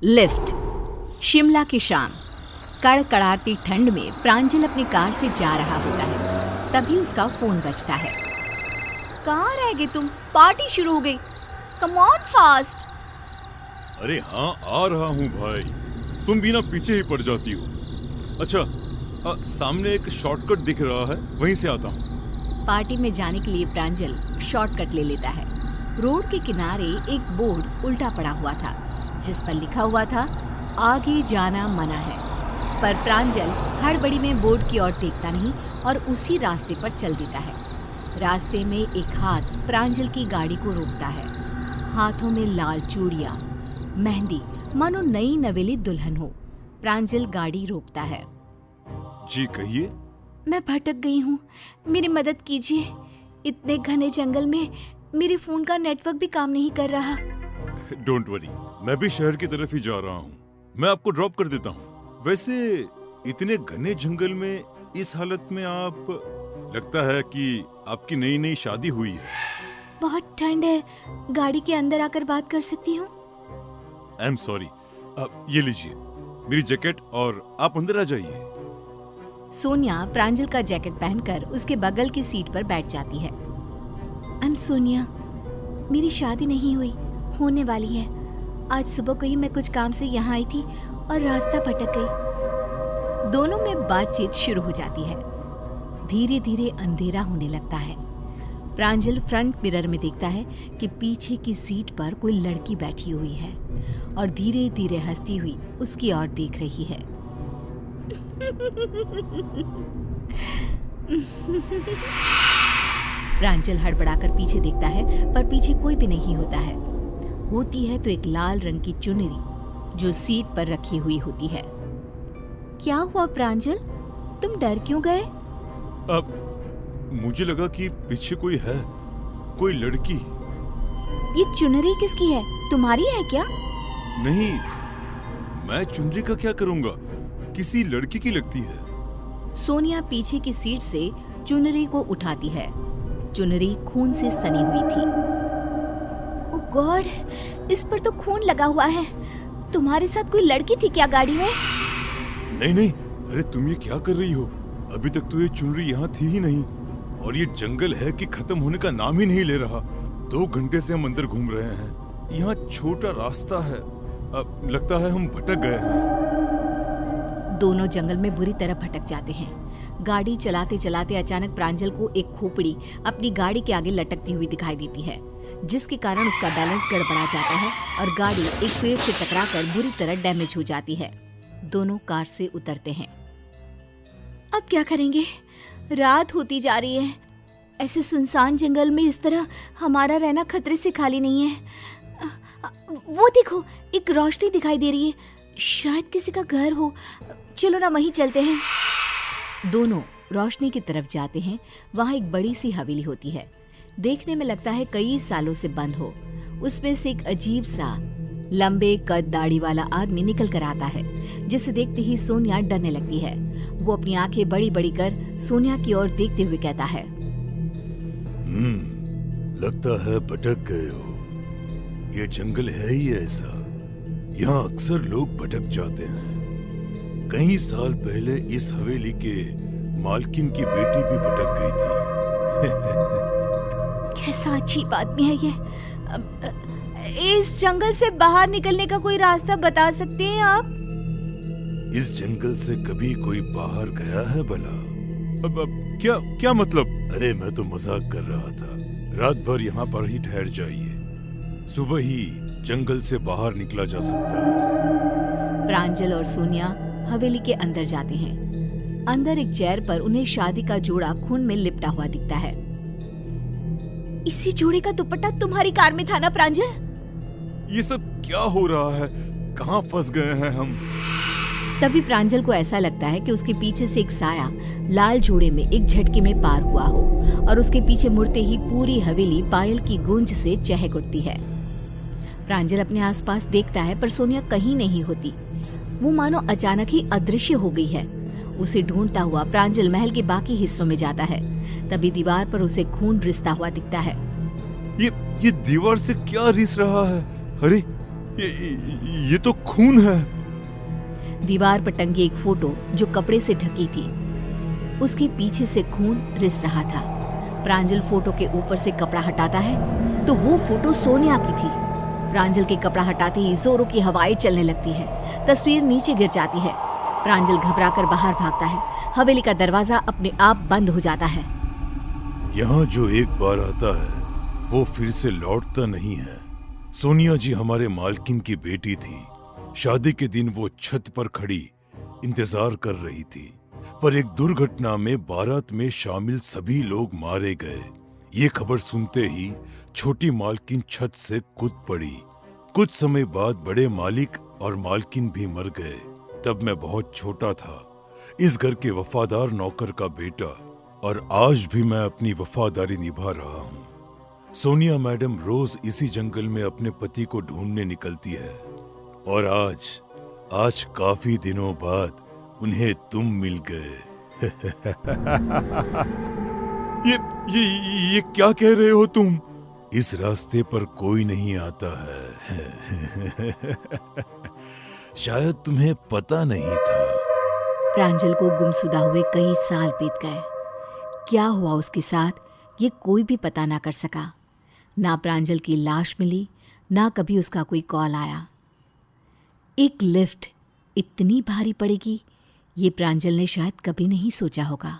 Lift. Shimla की शाम। कड़कड़ाती ठंड में प्रांजल अपनी कार से जा रहा होता है। तभी उसका फोन बजता है। कहाँ रह गए तुम? पार्टी शुरू हो गई। Come on fast. अरे हाँ, आ रहा हूँ भाई। तुम भी ना पीछे ही पड़ जाती हो। अच्छा, सामने एक शॉर्टकट दिख रहा है, वहीं से आता हूँ। पार्टी में जाने के लिए प्रांजल शॉर्टकट ले लेता है। रोड के किनारे एक बोर्ड उल्टा पड़ा हुआ था जिस पर लिखा हुआ था आगे जाना मना है। पर प्रांजल हड़बड़ी में बोर्ड की ओर देखता नहीं और उसी रास्ते पर चल देता है। रास्ते में एक हाथ प्रांजल की गाड़ी को रोकता है। हाथों में लाल चूड़ियां, मेहंदी, मानो नई नवेली दुल्हन हो। प्रांजल गाड़ी रोकता है। जी कहिए। मैं भटक गई हूँ, मेरी मदद कीजिए। इतने घने जंगल में मेरे फोन का नेटवर्क भी काम नहीं कर रहा। डोंट वरी, मैं भी शहर की तरफ ही जा रहा हूँ। मैं आपको ड्रॉप कर देता हूँ। वैसे इतने घने जंगल में इस हालत में आप, लगता है कि आपकी नई नई शादी हुई है। बहुत ठंड है, गाड़ी के अंदर आकर बात कर सकती हूँ? I am sorry. ये लीजिए मेरी जैकेट और आप अंदर आ जाइए। सोनिया प्रांजल का जैकेट पहनकर उसके बगल की सीट पर बैठ जाती है। आई एम सोनिया, मेरी शादी नहीं हुई, होने वाली है। आज सुबह को ही मैं कुछ काम से यहाँ आई थी और रास्ता भटक गई। दोनों में बातचीत शुरू हो जाती है। धीरे धीरे अंधेरा होने लगता है। प्रांजल फ्रंट मिरर में देखता है कि पीछे की सीट पर कोई लड़की बैठी हुई है और धीरे धीरे हंसती हुई उसकी ओर देख रही है। प्रांजल हड़बड़ाकर पीछे देखता है पर पीछे कोई भी नहीं होता है। होती है तो एक लाल रंग की चुनरी जो सीट पर रखी हुई होती है। क्या हुआ प्रांजल, तुम डर क्यों गए? अब मुझे लगा कि पीछे कोई है, कोई लड़की। ये चुनरी किसकी है, तुम्हारी है क्या? नहीं, मैं चुनरी का क्या करूंगा, किसी लड़की की लगती है। सोनिया पीछे की सीट से चुनरी को उठाती है। चुनरी खून से सनी हुई थी। ओह गॉड, इस पर तो खून लगा हुआ है। तुम्हारे साथ कोई लड़की थी क्या गाड़ी में? नहीं नहीं, अरे तुम ये क्या कर रही हो? अभी तक तो ये चुनरी यहाँ थी ही नहीं और ये जंगल है कि खत्म होने का नाम ही नहीं ले रहा। 2 घंटे से हम अंदर घूम रहे हैं। यहाँ छोटा रास्ता है, अब लगता है हम भटक गए हैं। दोनों जंगल में बुरी तरह भटक जाते हैं। गाड़ी चलाते चलाते अचानक प्रांजल को एक खोपड़ी अपनी गाड़ी के आगे लटकती हुई दिखाई देती है, जिसके कारण उसका बैलेंस गड़बड़ा जाता है और गाड़ी एक पेड़ से टकराकर बुरी तरह डैमेज हो जाती है। दोनों कार से उतरते हैं। अब क्या करेंगे? रात होती जा रही है। ऐसे सुनसान जंगल में इस तरह हमारा रहना खतरे से खाली नहीं है। वो देखो, एक रोशनी दिखाई दे रही है, शायद किसी का घर हो। चलो ना वहीं चलते हैं। दोनों रोशनी की तरफ जाते हैं। वहाँ एक बड़ी सी हवेली होती है। देखने में लगता है कई सालों से बंद हो। उसमें से एक अजीब सा लंबे कद दाढ़ी वाला आदमी निकल कर आता है, जिसे देखते ही सोनिया डरने लगती है। वो अपनी आंखें बड़ी बड़ी कर सोनिया की ओर देखते हुए कहता है, लगता है भटक गए हो। ये जंगल है ही ऐसा, यहाँ अक्सर लोग भटक जाते हैं। कई साल पहले इस हवेली के मालकिन की बेटी भी भटक गई थी। कैसा अजीब आदमी है ये। इस जंगल से बाहर निकलने का कोई रास्ता बता सकते हैं आप? इस जंगल से कभी कोई बाहर गया है भला? अब क्या मतलब? अरे मैं तो मजाक कर रहा था। रात भर यहाँ पर ही ठहर जाइए, सुबह ही जंगल से बाहर निकला जा सकता है। प्रांजल और सोनिया हवेली के अंदर जाते हैं। अंदर एक चेयर पर उन्हें शादी का जोड़ा खून में लिपटा हुआ दिखता है। इसी जोड़े का दुपट्टा तुम्हारी कार में था ना प्रांजल? ये सब क्या हो रहा है? कहाँ फंस गए हैं हम? तभी प्रांजल को ऐसा लगता है कि उसके पीछे से एक साया लाल जोड़े में एक झटके में पार हुआ हो और उसके पीछे मुड़ते ही पूरी हवेली पायल की गूंज से चहक उठती है। प्रांजल अपने आसपास देखता है पर सोनिया कहीं नहीं होती। वो मानो अचानक ही अदृश्य हो गई है। उसे ढूंढता हुआ प्रांजल महल के बाकी हिस्सों में जाता है। तभी दीवार पर उसे खून रिसता हुआ दिखता है। ये दीवार से क्या रिस रहा है? अरे ये तो खून है। दीवार पर टंगी एक फोटो जो कपड़े से ढकी थी, उसके पीछे से खून रिस रहा था। प्रांजल फोटो के ऊपर से कपड़ा हटाता है तो वो फोटो सोनिया की थी। प्रांजल के कपड़ा हटाते ही जोरों की हवाएं चलने लगती है। तस्वीर नीचे गिर जाती है। प्रांजल घबराकर बाहर भागता है। हवेली का दरवाजा अपने आप बंद हो जाता है। यहाँ जो एक बार आता है वो फिर से लौटता नहीं है। सोनिया जी हमारे मालकिन की बेटी थी। शादी के दिन वो छत पर खड़ी इंतजार कर रही थी, पर एक दुर्घटना में बारात में शामिल सभी लोग मारे गए। ये खबर सुनते ही छोटी मालकिन छत से कूद पड़ी। कुछ समय बाद बड़े मालिक और मालकिन भी मर गए। तब मैं बहुत छोटा था, इस घर के वफादार नौकर का बेटा, और आज भी मैं अपनी वफादारी निभा रहा हूँ। सोनिया मैडम रोज इसी जंगल में अपने पति को ढूंढने निकलती है, और आज काफी दिनों बाद उन्हें तुम मिल गए। ये क्या कह रहे हो तुम? इस रास्ते पर कोई नहीं आता है। शायद तुम्हें पता नहीं था। प्रांजल को गुमशुदा हुए कई साल बीत गए। क्या हुआ उसके साथ ये कोई भी पता ना कर सका। ना प्रांजल की लाश मिली, ना कभी उसका कोई कॉल आया। एक लिफ्ट इतनी भारी पड़ेगी ये प्रांजल ने शायद कभी नहीं सोचा होगा।